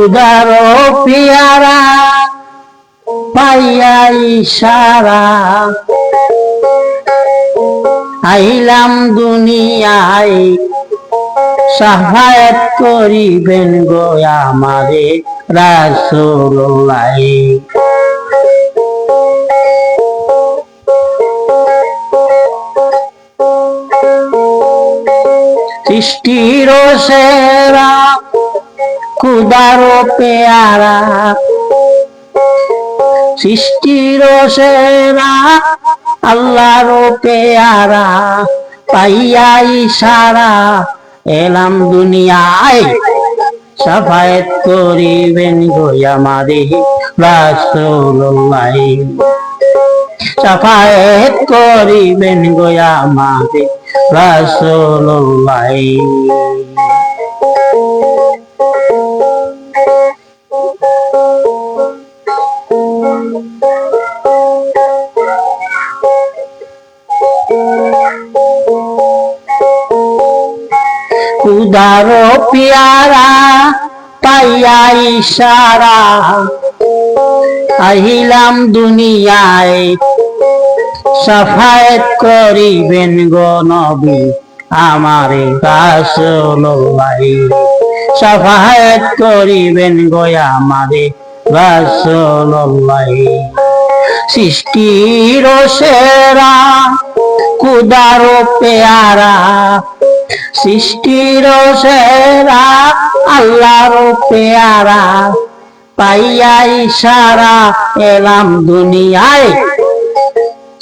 খুদারো পিয়ারা পাইয়া ইশারা আইলাম দুনিয়ায় সাফায়াত করিবেন গো আমারে রাসূলুল্লাহ। সৃষ্টির সেরা খুদারো পেয়ারা সৃষ্টির সেরা আল্লাহর পেয়ারা পাইয়া ইশারা এলাম দুনিয়ায় সাফায়াত করিবেন গো আমারে রাসূলুল্লাহ। সাফায়াত করিবেন গো আমারে রাসূলুল্লাহ। খুদারো পিয়ারা পাইয়া ইশারা আহিলাম দুনিয়ায় সাফায়াত করিবেন গো নবী আমারে রাসূলুল্লাহ। সাফায়াত করিবেন গো আমারে রাসূলুল্লাহ। সৃষ্টির সেরা খুদারো পেয়ারা সৃষ্টির সেরা আল্লাহর পেয়ারা পাইয়া ইশারা এলাম দুনিয়ায়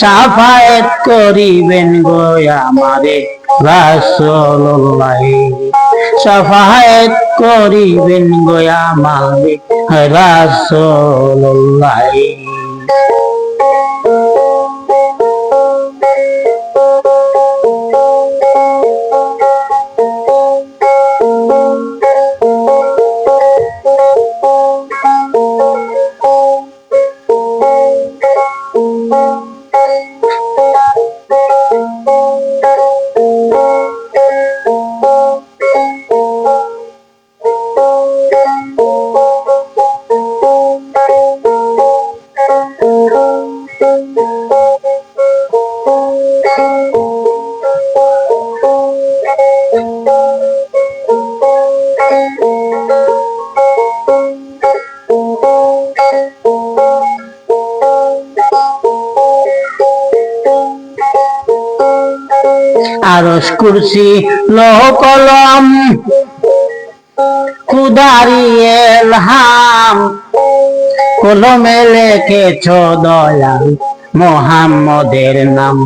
সাফায়াত করিবেন গো আমারে রাসূলুল্লাহ। সাফায়াত করিবেন গো আমারে রাসূলুল্লাহ। আরশ কুরসি লৌহ কলম খুদারি ইলহাম কলমে লিখেছ দয়াল মুহাম্মদের নাম।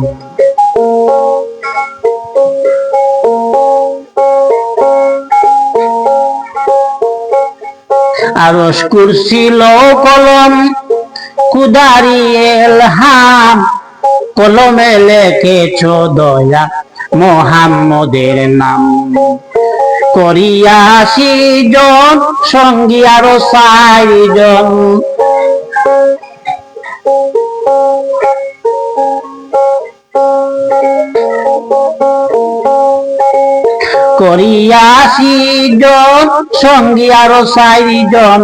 আরশ কুরসি লৌহ কলম খুদারি ইলহাম কলমে লিখেছ দয়া মুহাম্মদের নাম। করিয়াছি জন সঙ্গী আরো 4 জন করিয়াছি জন সঙ্গী আরো 4 জন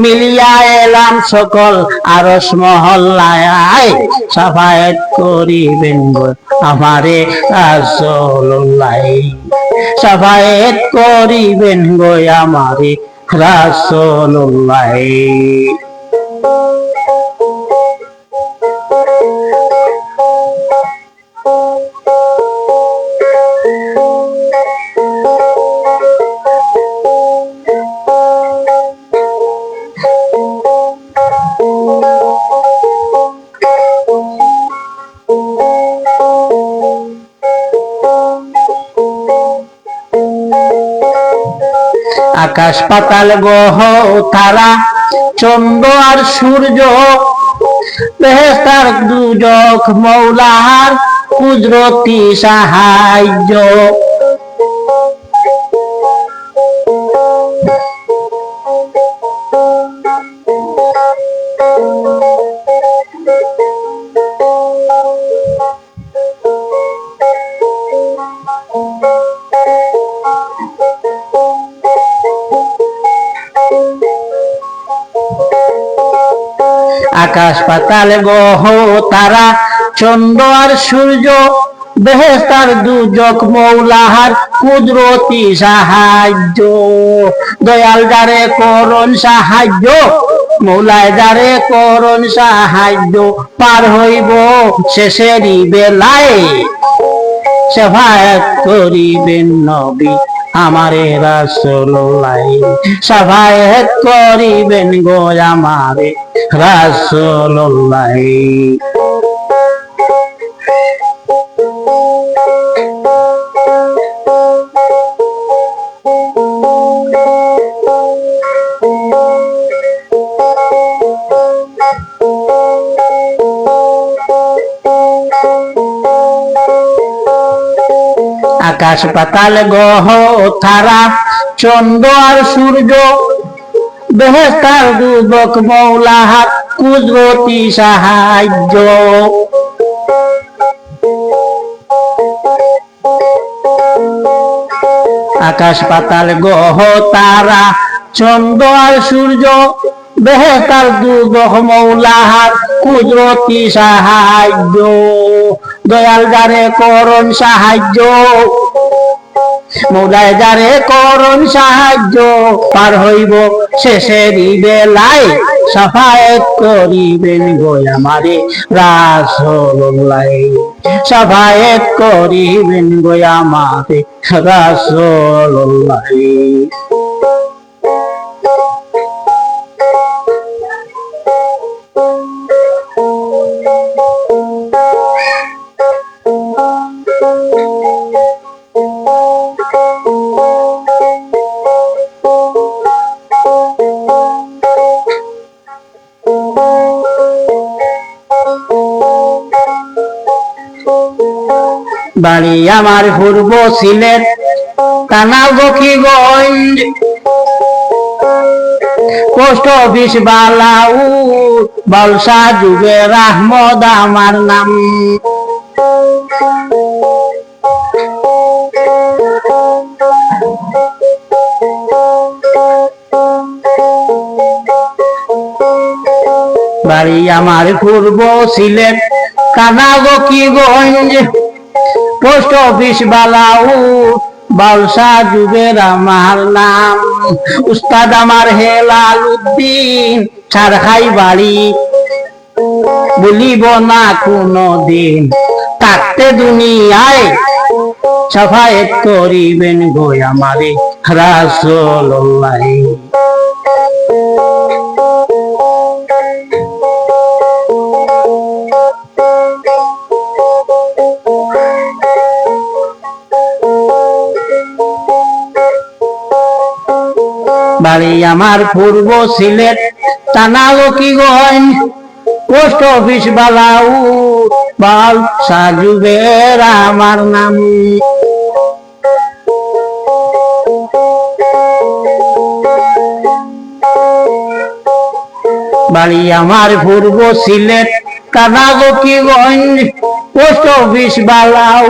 মিলিয়া এলাম সকল আরশ মহল্লায় সাফায়াত করিবেন গো আমারে রাসূলুল্লাহ। সাফায়াত করিবেন গো আমারে রাসূলুল্লাহ। আকাশ পাতাল গ্রহ তারা চন্দ্র আর সূর্য বেহেশত দুজখ মওলার কুদরতি সাহায্য। আকাশ পাতাল গ্রহ তারা চন্দ্র আর সূর্য বেহেশতার দুজক মৌলাহার কুদরতি সাহায্য দয়াল যারে করুন সাহায্য মৌলায় যারে করুন সাহায্য পার হইব শেষেরই বেলায় শাফায়াত করিবেন নবী আমারে রাসূলুল্লাহ শাফায়াত করিবেন গো আমারে রাসূলুল্লাহ আকাশ পাতাল গ্রহ তারা চন্দ্র আর সূর্য বেহেশতার দুজক মৌলাহার কুদরতি সাহায্য আকাশ পাতাল গ্রহ তারা চন্দ্র আর সূর্য বেহেশতার দুজক মৌলাহার কুদরতি সাহায্য দয়াল যারে করুন সাহায্য মৌলায় যারে করুন সাহায্য পার হইব শেষেরই বেলায় শাফায়াত করিবেন গো আমারে রাসূলুল্লাহ শাফায়াত করিবেন গো আমারে রাসূলুল্লাহ বাড়ি আমার পূর্ব সিলেট থানা বকিগঞ্জ পোস্ট অফিস বালাউ বালসা যুগের আহমদ আমার নাম বাড়ি আমার পূর্ব সিলেট থানা বকিগঞ্জ পোস্ট অফিস বালাউ বালসা যুগের আমার নাম উস্তাদ আমার হেলাল উদ্দিন ছাড়খাই বাড়ি বলিব না কোনো দিন থাকতে দুনিয়ায় শাফায়াত করিবেন গো আমারে রাসূলুল্লাহ বাড়ি আমার পূর্ব সিলেট থানা বকিগঞ্জ পোস্ট অফিস বালাউ বালসা যুগের আমার নাম বাড়ি আমার পূর্ব সিলেট থানা বকিগঞ্জ পোস্ট অফিস বালাউ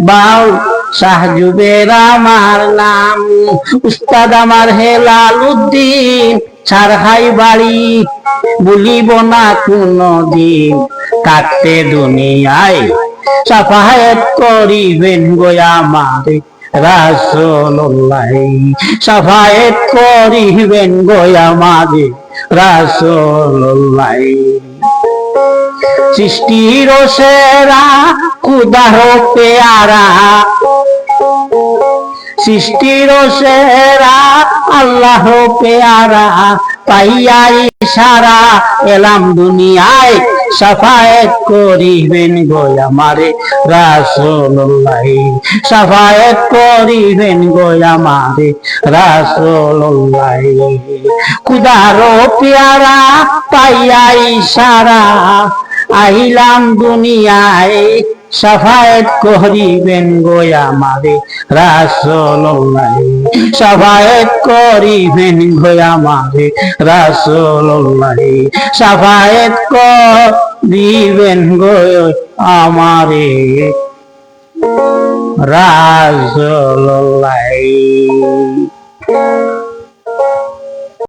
বালসা যুগের আমার নাম উস্তাদ আমার হেলাল উদ্দিন ছাড়খাই বাড়ি বলিব না কোনো দিন থাকতে দুনিয়ায় শাফায়াত করিবেন গো আমারে রাসূলুল্লাহ শাফায়াত করিবেন গো আমারে রাসূলুল্লাহ সৃষ্টির সেরা খুদার পেয়ারা সৃষ্টির সেরা আল্লাহ পেয়ারা পাইয়া ইশারা এলাম দুনিয়ায় শাফায়াত করিবেন গো আমারে রাসূলুল্লাহ শাফায়াত করিবেন গো আমারে রাসূলুল্লাহ খুদার পেয়ারা পাইয়া ইশারা আইলাম দুনিয়ায় শাফায়াত করিবেন গো আমারে রাসূলুল্লাহ শাফায়াত করিবেন গো আমারে রাসূলুল্লাহ শাফায়াত করিবেন গো আমারে রাসূলুল্লাহ।